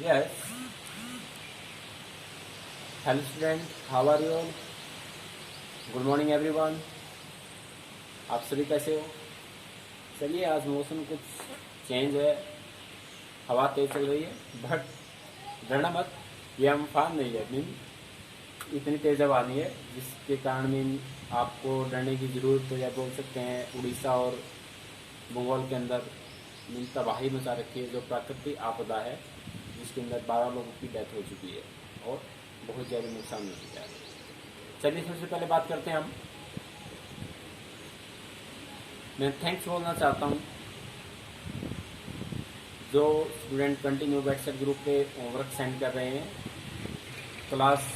Yes. Hello student, how are you all? Good morning everyone. आप सभी कैसे हो? चलिए, आज मौसम कुछ चेंज है, हवा तेज चल रही है, बट डरना मत, ये अम्फान नहीं है। मीन इतनी तेज हवा नहीं है जिसके कारण मीन आपको डरने की ज़रूरत हो, या बोल सकते हैं उड़ीसा और बंगाल के अंदर मीन तबाही मचा रखी है, जो प्राकृतिक आपदा है जिसके अंदर 12 लोगों की डेथ हो चुकी है और बहुत ज़्यादा नुकसान हो चुका है। चलिए, सबसे पहले बात करते हैं हम। मैं थैंक्स बोलना चाहता हूँ जो स्टूडेंट कंटिन्यू व्हाट्सएप ग्रुप पे होमवर्क सेंड कर रहे हैं। क्लास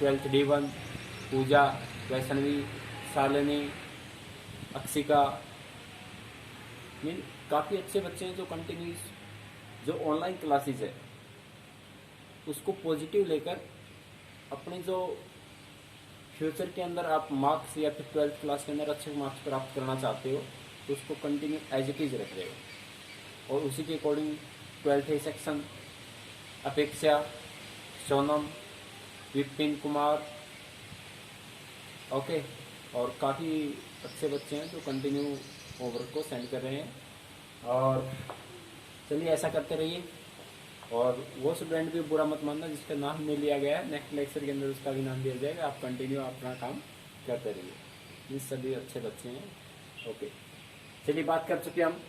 12th D1, पूजा, वैष्णवी, शालिनी, अक्षिका, मीन काफ़ी अच्छे बच्चे हैं जो कंटिन्यूस जो ऑनलाइन क्लासेस है उसको पॉजिटिव लेकर अपने जो फ्यूचर के अंदर आप मार्क्स या फिर 12th क्लास के अंदर अच्छे मार्क्स प्राप्त करना चाहते हो तो उसको कंटिन्यू एज इट इज रख रहे हो, और उसी के अकॉर्डिंग 12th A सेक्शन अपेक्षा, सोनम, विपिन कुमार, ओके, और काफ़ी अच्छे बच्चे हैं जो कंटिन्यू होमवर्क को सेंड कर रहे हैं। और चलिए, ऐसा करते रहिए। और वो स्टूडेंट भी बुरा मत मानना जिसका नाम नहीं लिया गया है, नेक्स्ट लेक्चर के अंदर उसका भी नाम दिया जाएगा। आप कंटिन्यू अपना काम करते रहिए, ये सभी अच्छे बच्चे हैं। ओके, चलिए, बात कर चुके हम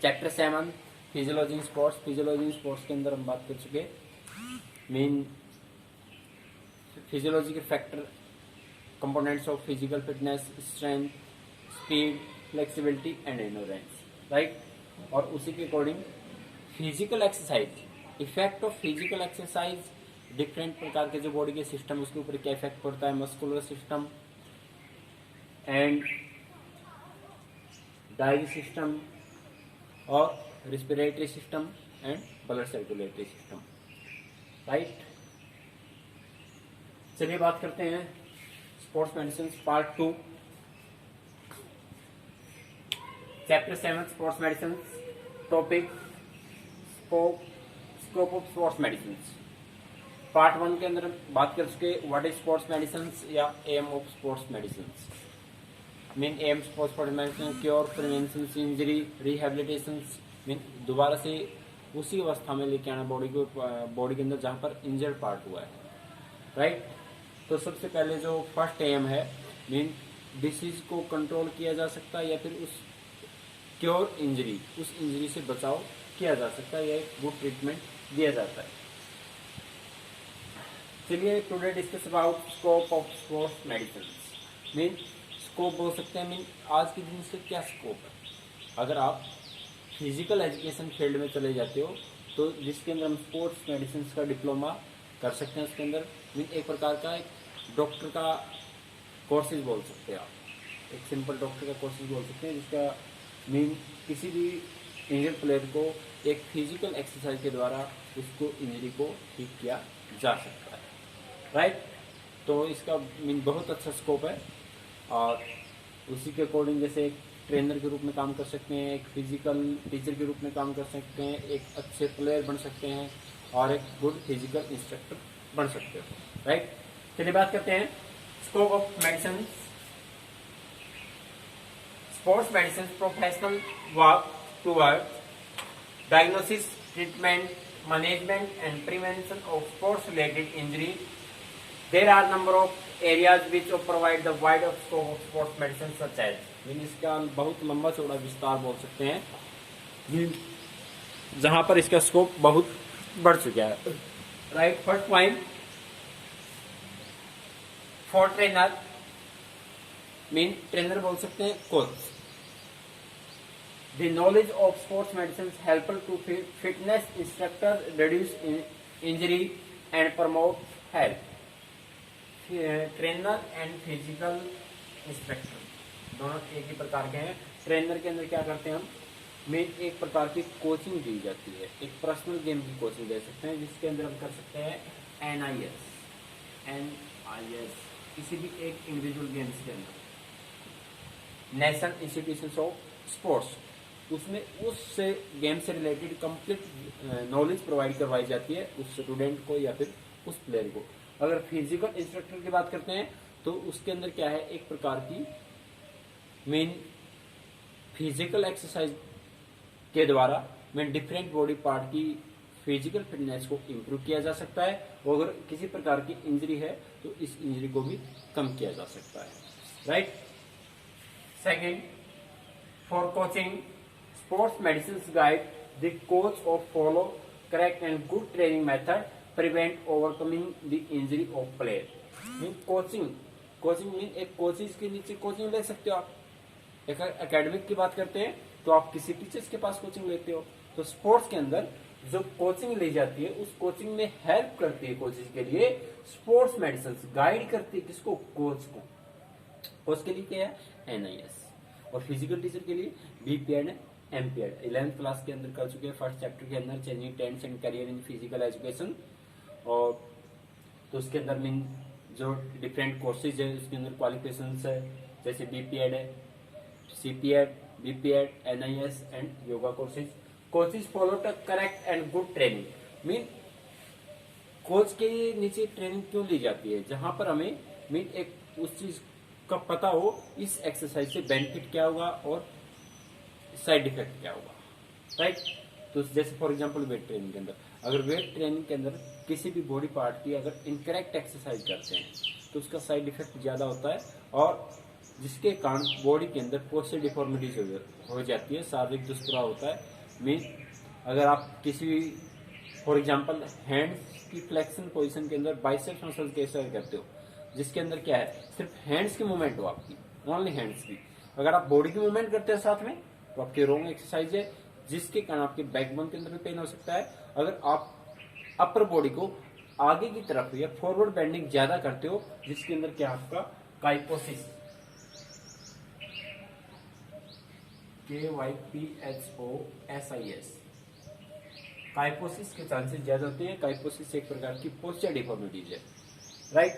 chapter 7 physiology in sports. Physiology in sports के अंदर हम बात कर चुके मेन फिजियोलॉजी के factor, components of physical fitness, strength, speed, flexibility and endurance, right. और उसी के according physical exercise, effect of physical exercise, different प्रकार के जो बॉडी के सिस्टम उसके ऊपर क्या इफेक्ट पड़ता है, muscular system and digestive system और respiratory system and blood circulatory system, right. चलिए, बात करते हैं sports medicine part 2, chapter 7 sports medicine. Topic scope of sports medicine. Part 1 के अंदर बात कर चुके व्हाट इज स्पोर्ट्स मेडिसिन या aim of sports medicine. Mean aim sports medicine cure, prevention, injury, rehabilitation, mean दोबारा से उसी अवस्था में लेके आना बॉडी को, बॉडी के अंदर जहाँ पर इंजर्ड पार्ट हुआ है, राइट। तो सबसे पहले जो फर्स्ट एम है, मीन डिसीज को कंट्रोल किया जा सकता है या फिर उस क्योर इंजरी, उस इंजरी से बचाव किया जा सकता है या एक गुड ट्रीटमेंट दिया जाता है। चलिए, today discuss about scope of sports medicine. Mean scope बोल सकते हैं, मीन आज के दिन से क्या स्कोप है। अगर आप फिजिकल एजुकेशन फील्ड में चले जाते हो तो जिसके अंदर हम स्पोर्ट्स मेडिसिन का डिप्लोमा कर सकते हैं, उसके अंदर मीन एक प्रकार का एक डॉक्टर का कोर्सेज बोल सकते हैं आप, एक सिंपल डॉक्टर का कोर्सेज बोल सकते हैं, जिसका मीन किसी भी इंजर्ड प्लेयर को एक फिजिकल एक्सरसाइज के द्वारा उसको इंजरी को ठीक किया जा सकता है, राइट। तो इसका मीन बहुत अच्छा स्कोप है, और उसी के अकॉर्डिंग जैसे एक ट्रेनर के रूप में काम कर सकते हैं, एक फिजिकल टीचर के रूप में काम कर सकते हैं, एक अच्छे प्लेयर बन सकते हैं और एक गुड फिजिकल इंस्ट्रक्टर बन सकते हैं, राइट। चलिए, बात करते हैं scope of medicine. Sports medicine professional work towards diagnosis, treatment, management and prevention of sports related injury. There are number of areas which provide the wide scope of sports medicine such as, mean इसका बहुत लंबा चौड़ा विस्तार बोल सकते हैं, जहां पर इसका स्कोप बहुत बढ़ चुका है, right. First point, for trainer, mean trainer बोल सकते हैं coach. The knowledge of sports medicine is helpful to fitness instructors, reduce injury and promote health. Trainer and physical instructor दोनों एक ही प्रकार के हैं। ट्रेनर के अंदर क्या करते हैं हम, मेन एक प्रकार की कोचिंग दी जाती है, एक पर्सनल गेम की कोचिंग दे सकते हैं, जिसके अंदर हम कर सकते हैं NIS किसी भी एक इंडिविजुअल गेम्स के अंदर, नेशनल इंस्टीट्यूशन ऑफ स्पोर्ट्स, उसमें उस गेम से रिलेटेड कंप्लीट नॉलेज प्रोवाइड करवाई जाती है उस स्टूडेंट को या फिर उस प्लेयर को। अगर फिजिकल इंस्ट्रक्टर की बात करते हैं तो उसके अंदर क्या है, एक प्रकार की मेन फिजिकल एक्सरसाइज के द्वारा में डिफरेंट बॉडी पार्ट की फिजिकल फिटनेस को इम्प्रूव किया जा सकता है, और अगर किसी प्रकार की इंजरी है तो इस इंजरी को भी कम किया जा सकता है, right. Second, for coaching sports medicine guide the coach of follow correct and good training method prevent overcoming the injury of player. Coaching mean एक कोचेज के नीचे कोचिंग ले सकते हो आप। एक एकेडमिक की बात करते हैं तो आप किसी टीचर्स के पास कोचिंग लेते हो, तो स्पोर्ट्स के अंदर जो कोचिंग ली जाती है उस कोचिंग में हेल्प करती है कोचेज के लिए स्पोर्ट्स मेडिसिन गाइड करती है किसको, कोच को। कोच के लिए क्या है, NIS, और फिजिकल टीचर के लिए BPED MPED 11th क्लास के अंदर कर चुके हैं फर्स्ट चैप्टर के अंदर changing trends and career in physical education. और तो उसके अंदर मीन जो डिफरेंट कोर्सेज है उसके अंदर क्वालिफिकेशंस है, जैसे BPED है, CPED, BPED, NIS and yoga courses. Coaches follow the correct and good training, mean coach के नीचे ट्रेनिंग क्यों ली जाती है, जहां पर हमें मीन एक उस चीज का पता हो इस एक्सरसाइज से बेनिफिट क्या होगा और साइड इफेक्ट क्या होगा, राइट। तो जैसे फॉर एग्जांपल वेट ट्रेनिंग के अंदर, अगर वेट ट्रेनिंग के अंदर किसी भी बॉडी पार्ट की अगर इनकरेक्ट एक्सरसाइज करते हैं तो उसका साइड इफेक्ट ज्यादा होता है, और जिसके कारण बॉडी के अंदर पोस्चर डिफॉर्मिटीज हो जाती है, शारीरिक दुष्प्रभाव होता है। मीन अगर आप किसी फॉर एग्जांपल हैंड्स की फ्लेक्शन पोजीशन के अंदर बाइसेप्स मसल के एक्सरसाइज करते हो, जिसके अंदर क्या है, सिर्फ हैंड्स की मूवमेंट हो आपकी, ओनली हैंड्स की। अगर आप बॉडी की मूवमेंट करते हैं साथ में तो आपकी रॉन्ग एक्सरसाइज है, जिसके कारण आपके बैकबोन के अंदर भी पेन हो सकता है। अगर आप अपर बॉडी को आगे की तरफ या फॉरवर्ड बेंडिंग ज्यादा करते हो, जिसके अंदर क्या आपका काइपोसिस, KYPHOSIS, काइपोसिस के चांसेस ज्यादा होते हैं। काइपोसिस एक प्रकार की पोस्चर डिफॉर्मिटीज है, राइट,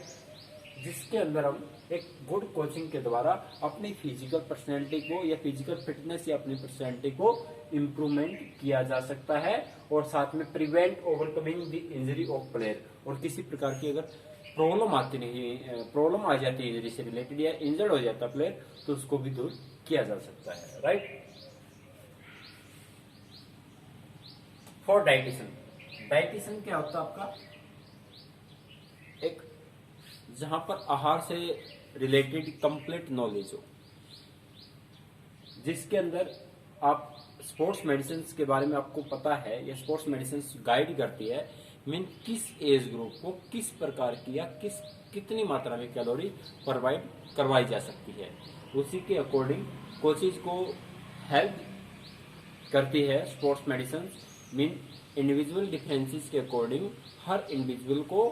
जिसके अंदर हम एक गुड कोचिंग के द्वारा अपनी फिजिकल पर्सनैलिटी को या फिजिकल फिटनेस या अपनी पर्सनैलिटी को इम्प्रूवमेंट किया जा सकता है, और साथ में prevent overcoming the injury of player. और किसी प्रकार की अगर प्रॉब्लम आती नहीं, प्रॉब्लम आ जाती है इंजरी से रिलेटेड या इंजर्ड हो जाता है प्लेयर, तो उसको भी दूर किया जा सकता है, राइट। फॉर डाइटिशियन, डाइटिशियन क्या होता है आपका, एक जहां पर आहार से रिलेटेड कंप्लीट नॉलेज हो, जिसके अंदर आप स्पोर्ट्स मेडिसिन के बारे में आपको पता है या स्पोर्ट्स मेडिसिन गाइड करती है, मीन किस एज ग्रुप को किस प्रकार की या कितनी मात्रा में कैलोरी प्रोवाइड करवाई जा सकती है, उसी के अकॉर्डिंग कोचेज को हेल्प करती है sports medicine. Mean individual differences के अकॉर्डिंग हर इंडिविजुअल को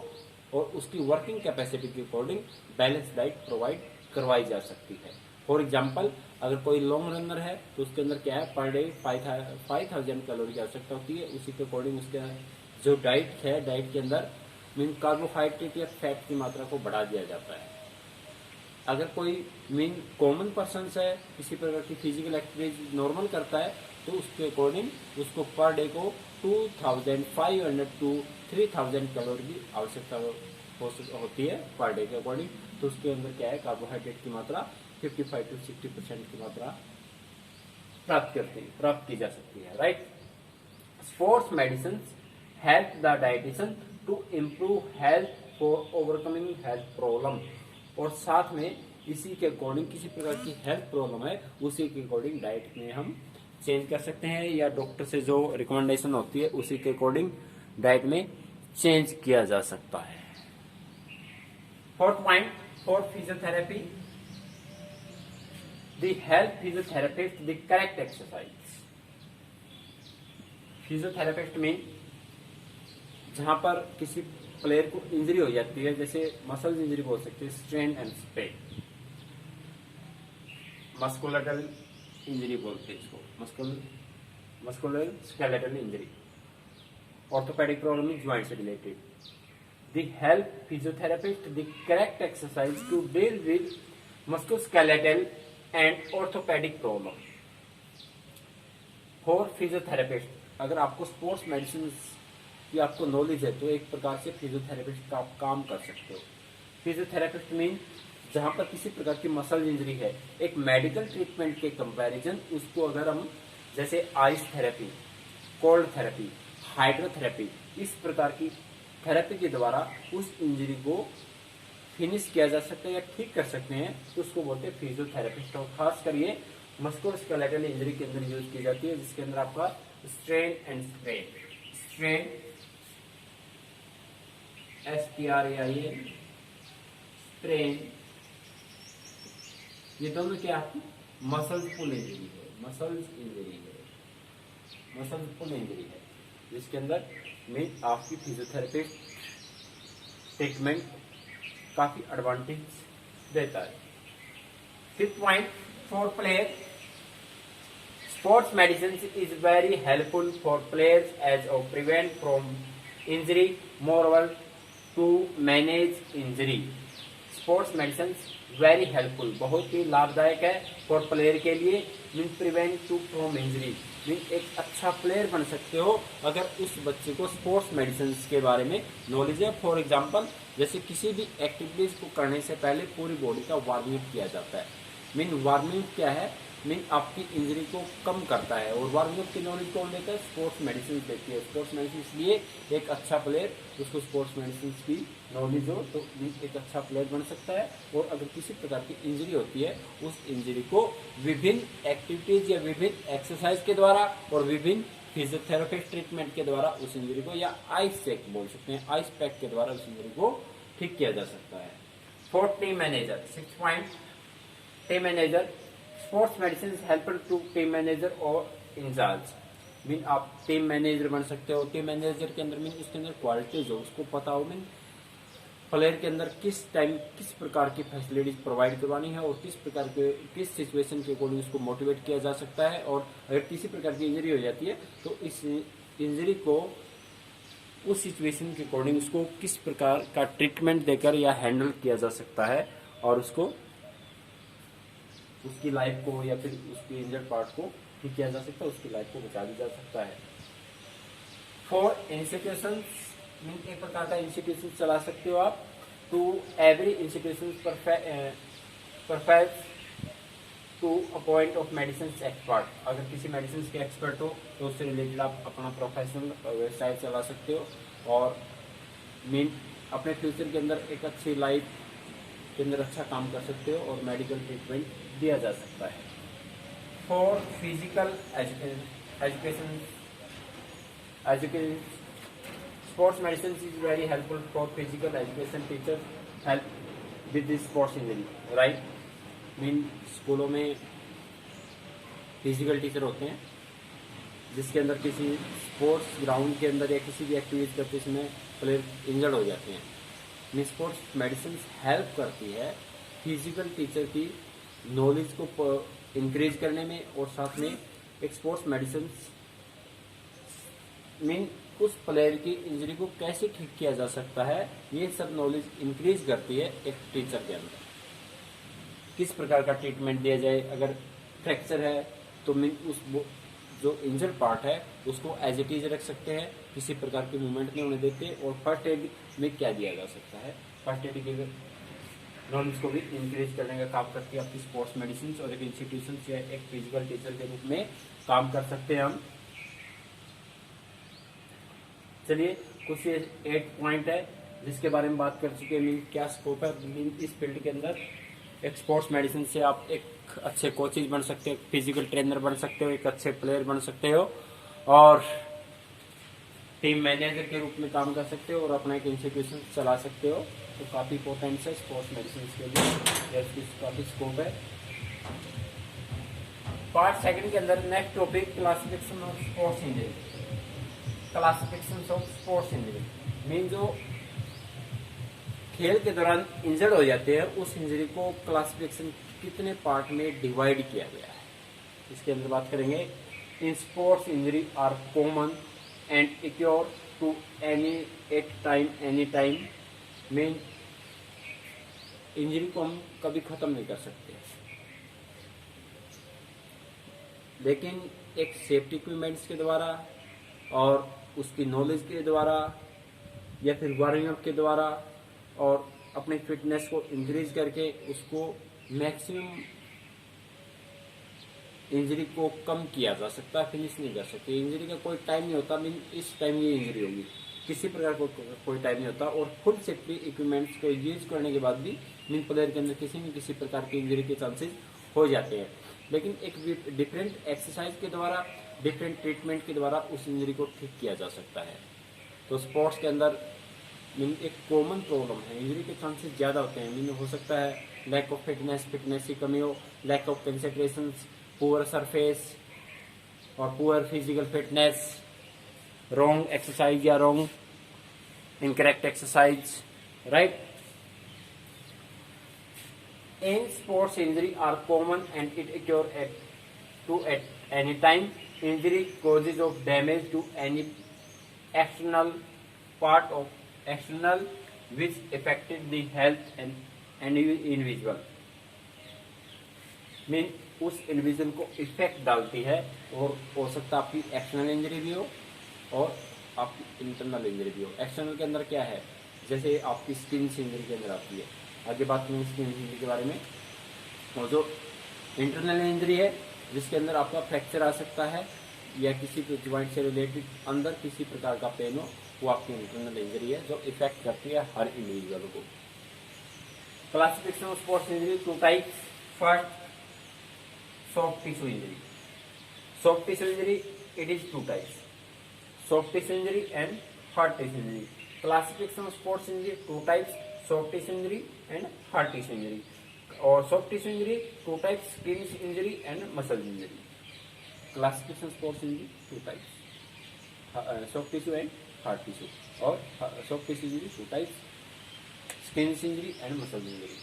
और उसकी वर्किंग कैपेसिटी के अकॉर्डिंग बैलेंस डाइट प्रोवाइड करवाई जा सकती है। फॉर एग्जाम्पल, अगर कोई लॉन्ग रनर है तो उसके अंदर क्या है, पर डे 5000 कैलोरी की आवश्यकता होती है, उसी के अकॉर्डिंग उसके जो डाइट है, डाइट के अंदर मीन कार्बोहाइड्रेट या फैट की मात्रा को बढ़ा दिया जाता है। अगर कोई मीन कॉमन पर्सन है, किसी प्रकार की फिजिकल एक्टिविटी नॉर्मल करता है, तो उसके अकॉर्डिंग उसको पर डे को 2500 टू 3000 कैलोरी की आवश्यकता होती है पर डे के अकॉर्डिंग। तो उसके अंदर क्या है, कार्बोहाइड्रेट की मात्रा 55 to 60% की मात्रा प्राप्त की जा सकती है, right. Sports medicine help the dietitian to improve health for overcoming health problem, और साथ में इसी के अकॉर्डिंग किसी प्रकार की हेल्थ प्रॉब्लम है उसी के अकॉर्डिंग डाइट में हम चेंज कर सकते हैं, या डॉक्टर से जो रिकमेंडेशन होती है उसी के अकॉर्डिंग डाइट में चेंज किया जा सकता है। Fourth point, for physiotherapy the help physiotherapist the correct exercise. Physiotherapist mean जहां पर किसी प्लेयर को इंजरी हो जाती है, जैसे मसल इंजरी बोल सकते हैं, strain and strain, muscular injury बोलते हैं इसको, muscular skeletal injury, orthopaedic problem is joint से रिलेटेड। The help physiotherapist the correct exercise to deal with musculoskeletal and orthopaedic problem. For physiotherapist, अगर आपको स्पोर्ट्स मेडिसिन की आपको नॉलेज है तो एक प्रकार से फिजियोथेरेपिस्ट का आप काम कर सकते हो। फिजियोथेरेपिस्ट मीन जहाँ पर किसी प्रकार की मसल इंजरी है, एक मेडिकल ट्रीटमेंट के कंपैरिजन उसको अगर हम जैसे ice therapy, cold therapy, hydrotherapy, इस प्रकार की थेरेपी के द्वारा उस इंजरी को फिनिश किया जा सकता है या ठीक कर सकते हैं, तो उसको बोलते हैं फिजियोथेरेपिस्ट। और खास कर ये मस्कुलोस्केलेटल इंजरी के अंदर यूज की जाती है, जिसके अंदर आपका strain and strain STRAIN strain, ये दोनों क्या आपकी मसल्स पुल इंजरी है, मसल्स पुल इंजरी है, जिसके अंदर में आपकी फिजियोथेरेपिस्ट ट्रीटमेंट काफी एडवांटेज देता है। Fifth point, for player sports medicine is very helpful for players as of prevent from injury, moreover to manage injury. Sports medicine very helpful, बहुत ही लाभदायक है फॉर प्लेयर के लिए, mean prevent to from injury, mean एक अच्छा player बन सकते हो अगर उस बच्चे को स्पोर्ट्स मेडिसिन के बारे में नॉलेज है। फॉर एग्जांपल, जैसे किसी भी एक्टिविटीज को करने से पहले पूरी बॉडी का वार्मिंग किया जाता है। मीन वार्मिंग क्या है, मीन आपकी इंजरी को कम करता है, और वार्मिंग की नॉलेज कौन देता है, स्पोर्ट्स मेडिसिन देती है। स्पोर्ट्स मेडिसिन, इसलिए एक अच्छा प्लेयर उसको स्पोर्ट्स मेडिसिन की नॉलेज हो तो एक अच्छा प्लेयर बन सकता है। और अगर किसी प्रकार की इंजरी होती है, उस इंजरी को विभिन्न एक्टिविटीज या विभिन्न एक्सरसाइज के द्वारा और विभिन्न फिजियोथेरेपिस्ट ट्रीटमेंट के द्वारा उस इंजरी को, या आइस पैक बोल सकते हैं, आइस पैक के द्वारा उस इंजरी को ठीक किया जा सकता है। Fourth, team manager. 6 point, team manager. Sports medicine help to team manager और इंचार्ज, मीन आप टीम मैनेजर बन सकते हो। टीम मैनेजर के अंदर मीन उसके अंदर क्वालिटीज हो, उसको पता हो मीन प्लेयर के अंदर किस टाइम किस प्रकार की फैसिलिटीज प्रोवाइड करवानी है और किस प्रकार के किस सिचुएशन के अकॉर्डिंग उसको मोटिवेट किया जा सकता है। और अगर किसी प्रकार की इंजरी हो जाती है तो इस इंजरी को उस सिचुएशन के अकॉर्डिंग उसको किस प्रकार का ट्रीटमेंट देकर या हैंडल किया जा सकता है, और उसको उसकी लाइफ को या फिर उसके इंजर्ड पार्ट को ठीक किया जा सकता है, उसकी लाइफ को बचा दिया जा सकता है। फॉर इंस्टीट्यूशन, एक प्रकार का इंस्टीट्यूशन चला सकते हो आप। To every institution perfect to a point of medicine expert, अगर किसी मेडिसिन के एक्सपर्ट हो तो उससे रिलेटेड आप अपना प्रोफेशनल वेबसाइट चला सकते हो, और मीन अपने फ्यूचर के अंदर एक अच्छी लाइफ के अंदर अच्छा काम कर सकते हो और मेडिकल ट्रीटमेंट दिया जा सकता है। For physical education sports medicine is very helpful for physical education, teacher help with this sports injury, right. Mean स्कूलों में फिजिकल टीचर होते हैं, जिसके अंदर किसी स्पोर्ट्स ग्राउंड के अंदर या किसी भी एक्टिविटी करते समय प्लेयर इंजर्ड हो जाते हैं। मीन स्पोर्ट्स मेडिसिन हेल्प करती है फिजिकल टीचर की नॉलेज को इंक्रीज करने में, और साथ में एक स्पोर्ट्स मेडिसिन मीन उस प्लेयर की इंजरी को कैसे ठीक किया जा सकता है, ये सब नॉलेज इंक्रीज करती है एक टीचर के अंदर। किस प्रकार का ट्रीटमेंट दिया जाए, अगर फ्रैक्चर है तो मीन उस जो इंजर्ड पार्ट है उसको एज इट इज रख सकते हैं, किसी प्रकार की मूवमेंट नहीं होने देते, और फर्स्ट एड में क्या दिया जा सकता है, फर्स्ट एड की नॉलेज को भी इंक्रीज करने का काम करती है आपकी स्पोर्ट्स मेडिसिन। और एक इंस्टीट्यूशन या एक फिजिकल टीचर के रूप में काम कर सकते हैं हम। चलिए, कुछ 8 पॉइंट है जिसके बारे में बात कर चुके हैं, मीन क्या स्कोप है मीन इस फील्ड के अंदर। एक स्पोर्ट्स मेडिसिन से आप एक अच्छे कोचेज बन सकते हो, फिजिकल ट्रेनर बन सकते हो, एक अच्छे प्लेयर बन सकते हो, और टीम मैनेजर के रूप में काम कर सकते हो, और अपना एक इंस्टीट्यूशन चला सकते हो। तो काफी इंपॉर्टेंट है स्पोर्ट्स मेडिसिन के लिए, काफी स्कोप है। पार्ट सेकंड के अंदर next topic, classification of sports injury. Classification of sports injury mean जो खेल के दौरान इंजर्ड हो जाते हैं, उस इंजरी को क्लासिफिकेशन कितने पार्ट में डिवाइड किया गया है, इसके अंदर बात करेंगे। In sports injury are common and occur to any at time any time, mean injury को हम कभी खत्म नहीं कर सकते, लेकिन एक सेफ्टी इक्विपमेंट्स के द्वारा और उसकी नॉलेज के द्वारा या फिर वार्मिंग अप के द्वारा और अपने फिटनेस को इंक्रीज करके उसको मैक्सिमम इंजरी को कम किया जा सकता है, फिनिश नहीं कर सकते। इंजरी का कोई टाइम नहीं होता, मीन इस टाइम ये इंजरी होगी, किसी प्रकार को कोई टाइम नहीं होता। और फुल सेफ्टी इक्विपमेंट्स को यूज करने के बाद भी मीन प्लेयर के अंदर किसी न किसी प्रकार की इंजरी के चांसेस हो जाते हैं। लेकिन एक डिफरेंट एक्सरसाइज के द्वारा, डिफरेंट ट्रीटमेंट के द्वारा उस इंजरी को ठीक किया जा सकता है। तो स्पोर्ट्स के अंदर मीन एक कॉमन प्रॉब्लम है, इंजरी के चांसेस ज़्यादा होते हैं। मीन हो सकता है लैक ऑफ फिटनेस की कमी हो, lack of concentration, poor surface और poor physical fitness, wrong exercise या wrong incorrect exercise, right. In sports, injury are common and it occur at any time. Injury causes of damage to any external part of external which affected the health and individual. Mean उस individual को effect डालती है और हो सकता है आपकी external injury भी हो और आपकी इंटरनल इंजरी भी हो। एक्सटर्नल के अंदर क्या है, जैसे आपकी स्किन इंजरी के अंदर आती है, आगे बात करेंगे स्किन इंजरी के बारे में। और जो इंटरनल इंजरी है जिसके अंदर आपका फ्रैक्चर आ सकता है या किसी ज्वाइंट से रिलेटेड अंदर किसी प्रकार का पेन हो, वो आपकी इंटरनल इंजरी है जो इफेक्ट करती है हर इंडिविजुअल को। Classification of sports injury, two types. First, soft tissue injury. Soft tissue injury, it is two types: soft tissue injury and hard tissue injury. Classification of sports injury, two types: soft tissue injury and hard tissue injury. Or soft tissue injury, two types: skin injury and muscle injury. Classification of sports injury, two types: soft tissue and hard tissue. Or soft tissue injury, two types: skin injury and muscle injury.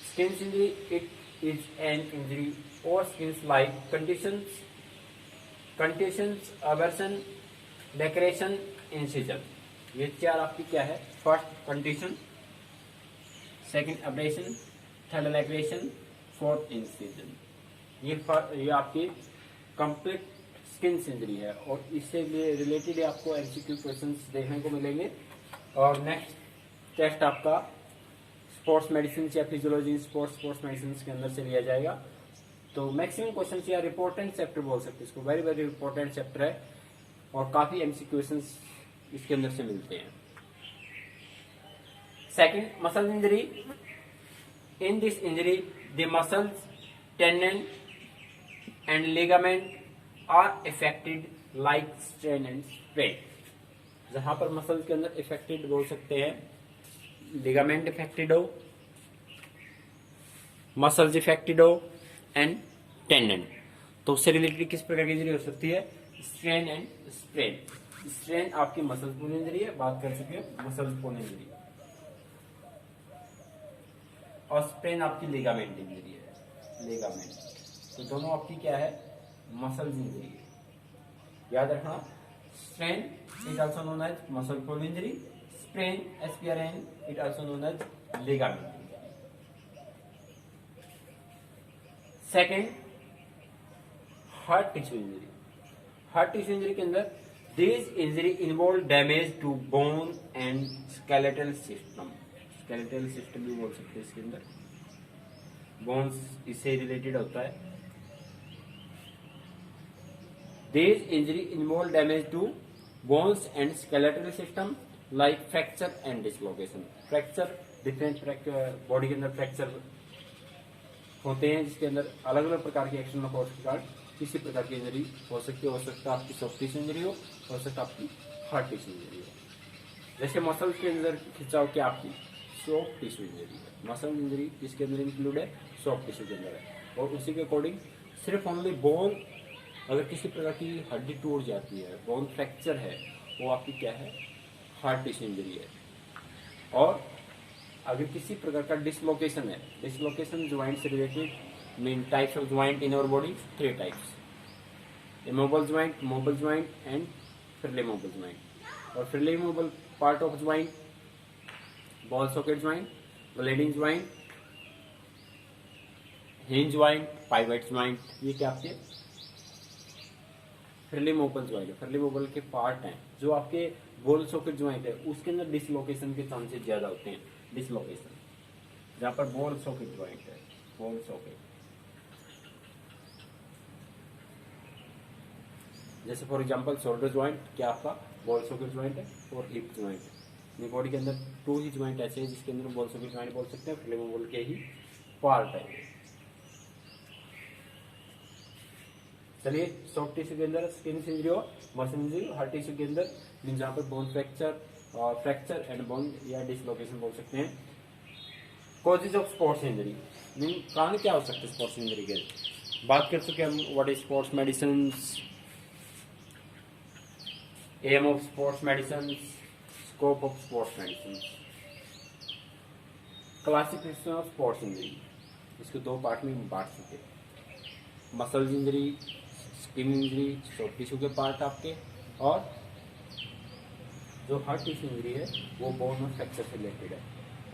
Skin injury, it is an injury or skins like conditions, abrasion, laceration, incision. ये चार आपकी क्या है? First condition, second abrasion, third लैक्रेशन, fourth incision. ये आपकी complete skin injury है और इससे रिलेटेड आपको एमसीक्यू क्वेश्चंस देखने को मिलेंगे। और नेक्स्ट टेस्ट आपका स्पोर्ट्स मेडिसिन या फिजियोलॉजी स्पोर्ट्स मेडिसिन के अंदर से लिया जाएगा। तो मैक्सिमम क्वेश्चन या इंपॉर्टेंट चैप्टर बोल सकते हैं इसको, वेरी वेरी इंपॉर्टेंट चैप्टर है और काफी एमसीक्यू क्वेश्चंस इसके अंदर से मिलते हैं। Second, muscle injury. In this injury the muscles, tendon and ligament are affected like strain and strain. जहां पर मसल्स के अंदर इफेक्टेड बोल सकते हैं, लिगामेंट इफेक्टेड हो, मसल्स इफेक्टेड हो एंड टेंडन। तो उससे रिलेटेड किस प्रकार की इंजरी हो सकती है? Strain and strain. स्ट्रेन आपकी मसल पुल इंजरी है, बात कर चुके हैं मसल पुल इंजरी, और स्ट्रेन आपकी लिगामेंट इंजरी है, लिगामेंट। तो दोनों आपकी क्या है? मसल इंजरी है। याद रखना, strain is also known as muscle pull injury, strain SPRN it also known as ligament. Second, hard tissue injury. Hard tissue injury के अंदर this injury involve damage to bone and skeletal system. Skeletal system भी बोल सकते हैं इसके अंदर, bones इससे related होता है। This injury involve damage to bones and skeletal system like fracture and dislocation. Fracture, different body के अंदर फ्रैक्चर होते हैं जिसके अंदर अलग अलग प्रकार के एक्सटर्नल फोर्स के कारण किसी प्रकार की इंजरी हो सकती है। हो सकता है आपकी सॉफ्ट टिश्यू इंजरी हो सकता है आपकी हार्ट टिश्यू इंजरी हो। जैसे मसल के अंदर खिंचाव क्या आपकी सॉफ्ट टिश्यू इंजरी है। मसल इंजरी किसके अंदर इंक्लूड है? सॉफ्ट टिश्यू के अंदर है। और उसी के अकॉर्डिंग सिर्फ ओनली बोन, अगर किसी प्रकार की हड्डी टूट जाती है, बोन फ्रैक्चर है, वो आपकी क्या है? हार्ट टिश्यू इंजरी है। और अगर किसी प्रकार का डिसलोकेशन है, डिसलोकेशन ज्वाइंट से रिलेटेड, main types of joint in our body, three types: immobile joint, mobile joint and freely movable joint. और freely movable part of joint, ball socket joint, gliding joint, hinge joint, pivot joint, ये क्या आपके freely movable joint है, freely movable के part हैं जो आपके ball socket joint है उसके अंदर डिसलोकेशन के चांसेस ज्यादा होते हैं। डिसलोकेशन जहां पर बॉल सॉकेट ज्वाइंट है, बॉल सॉकेट, जैसे फॉर एग्जांपल शोल्डर ज्वाइंट क्या आपका बॉल सॉकेट ज्वाइंट है और हिप ज्वाइंट है। बॉडी के अंदर 2 ही ज्वाइंट ऐसे हैं जिसके अंदर बॉल सॉकेट ज्वाइंट बोल सकते हैं, फ्रीली मूवेबल के ही पार्ट है। चलिए सॉफ्ट टिश्यू के अंदर स्किन इंजरी और मसल इंजरी, हार्ड टिश्यू के अंदर मीन जहाँ पर बोन फ्रैक्चर और फ्रैक्चर एंड बोन या डिसलोकेशन बोल सकते हैं। Causes of sports injury mean कारण क्या हो सकते हैं स्पोर्ट्स इंजरी के, बात कर चुके हम what is sports medicine, aim of sports medicine, scope of sports medicine, classification of sports injury, इसको 2 पार्ट में बांट चुके, muscle injury, skin injury, soft tissue के पार्ट आपके, और जो हार्ड टिश्यू इंजरी है वो बोन और फ्रैक्चर से रिलेटेड है।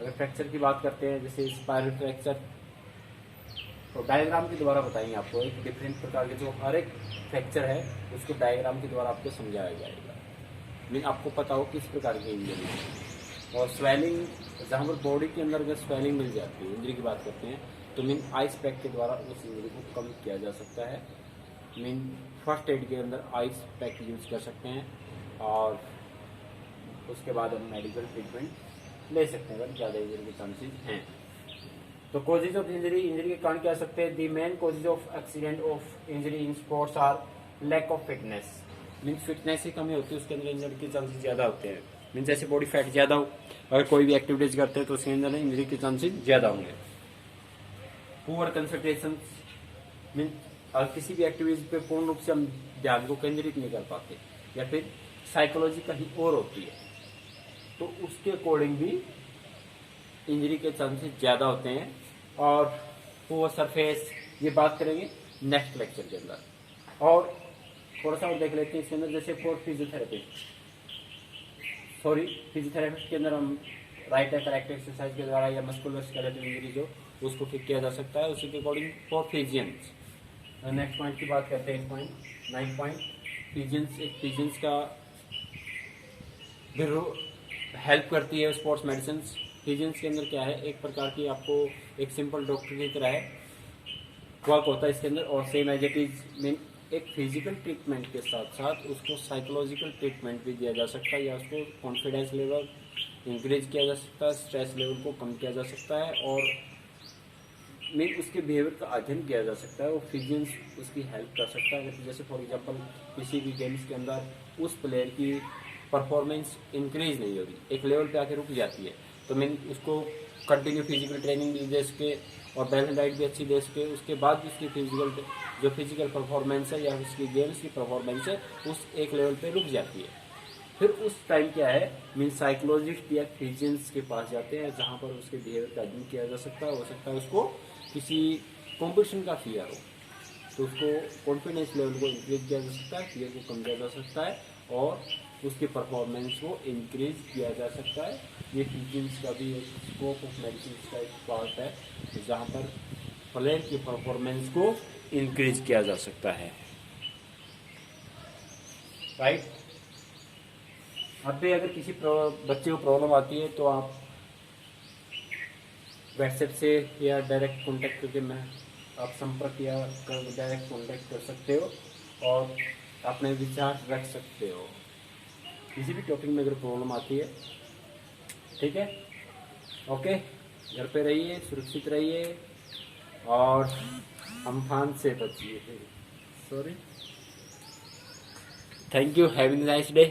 अगर फ्रैक्चर की बात करते हैं जैसे स्पाइरल फ्रैक्चर, तो डायग्राम के द्वारा बताएंगे आपको, एक डिफरेंट प्रकार के जो हर एक फ्रैक्चर है उसको डायग्राम के द्वारा आपको समझाया जाएगा, मीन आपको पता हो किस प्रकार की इंजरी है। और स्वेलिंग, जहाँ पर बॉडी के अंदर अगर स्वेलिंग मिल जाती है, इंजरी की बात करते हैं, तो मीन आइस पैक के द्वारा उस इंजरी को कम किया जा सकता है। मीन फर्स्ट एड के अंदर आइस पैक यूज कर सकते हैं और उसके बाद हम मेडिकल ट्रीटमेंट ले सकते हैं अगर ज़्यादा इंजरी के चांसेस हैं। तो कॉजेज ऑफ इंजरी, इंजरी के कारण क्या सकते हैं, the main causes of accident of injury in sports are lack of fitness, mean fitness की कमी होती है उसके अंदर इंजरी के चांसेस ज़्यादा होते हैं। मीन जैसे बॉडी फैट ज़्यादा हो, अगर कोई भी एक्टिविटीज करते हैं तो उसके अंदर इंजरी के चांसेस ज़्यादा होंगे। पुअर कंसंट्रेशन, मीन अगर किसी भी एक्टिविटीज पे पूर्ण रूप से हम ध्यान को केंद्रित नहीं कर पाते, या फिर साइकोलॉजी कहीं और होती है, तो उसके अकॉर्डिंग भी इंजरी के चांसेस ज़्यादा होते हैं। और पुअर सरफेस, ये बात करेंगे नेक्स्ट लेक्चर के अंदर। और थोड़ा सा और देख लेते हैं इसके अंदर, जैसे फॉर फिजियोथेरेपी, फिजियोथेरेपी के अंदर हम राइट एंड करेक्ट एक्सरसाइज के द्वारा या मस्कुलर स्केलेटल इंजरी जो उसको ठीक किया जा सकता है, उसी के अकॉर्डिंग फॉर फिजियंस। नेक्स्ट पॉइंट की बात करते हैं, पॉइंट 9 पॉइंट फिजियंस। एक फिजियंस का भी हेल्प करती है स्पोर्ट्स मेडिसिन। फिजियंस के अंदर क्या है, एक प्रकार की आपको एक सिंपल डॉक्टर की तरह है वर्क होता है इसके अंदर, और same as it is mean एक फिजिकल ट्रीटमेंट के साथ साथ उसको साइकोलॉजिकल ट्रीटमेंट भी दिया जा सकता है, या उसको कॉन्फिडेंस लेवल इंक्रीज किया जा सकता है, स्ट्रेस लेवल को कम किया जा सकता है, और मीन उसके बिहेवियर का अध्ययन किया जा सकता है। वो फिजियंस उसकी हेल्प कर सकता है। जैसे फॉर एग्जांपल किसी भी गेम्स के अंदर उस प्लेयर की परफॉर्मेंस इंक्रीज नहीं होगी, एक लेवल पे आके रुक जाती है, तो मीन उसको कंटिन्यू फिजिकल ट्रेनिंग भी दे सके और बैलेंस डाइट भी अच्छी दे सके, उसके बाद भी उसकी फिजिकल परफॉर्मेंस है या उसकी गेम्स की परफॉर्मेंस है उस एक लेवल पे रुक जाती है। फिर उस टाइम क्या है, मीन साइकोलॉजिस्ट या फिजियंस के पास जाते हैं जहाँ पर उसके बिहेवियर का अध्ययन किया जा सकता है। हो सकता है उसको किसी कॉम्पिटिशन का फियर हो, तो उसको कॉन्फिडेंस लेवल को इंक्रीज किया जा सकता है, फियर को कम किया जा सकता है, और उसकी परफॉर्मेंस को इंक्रीज किया जा सकता है। ये फिजियंस का भी एक स्कोप ऑफ मेडिसिन का एक पार्ट है जहाँ पर प्लेयर की परफॉर्मेंस को इंक्रीज किया जा सकता है, राइट। अब भी अगर किसी बच्चे को प्रॉब्लम आती है तो आप व्हाट्सएप से या डायरेक्ट कांटेक्ट करके आप संपर्क या डायरेक्ट कांटेक्ट कर सकते हो और अपने विचार रख सकते हो किसी भी टॉपिक में अगर प्रॉब्लम आती है, ठीक है। ओके, घर पे रहिए, सुरक्षित रहिए और अम्फान से बचिए। Sorry, thank you, having nice day.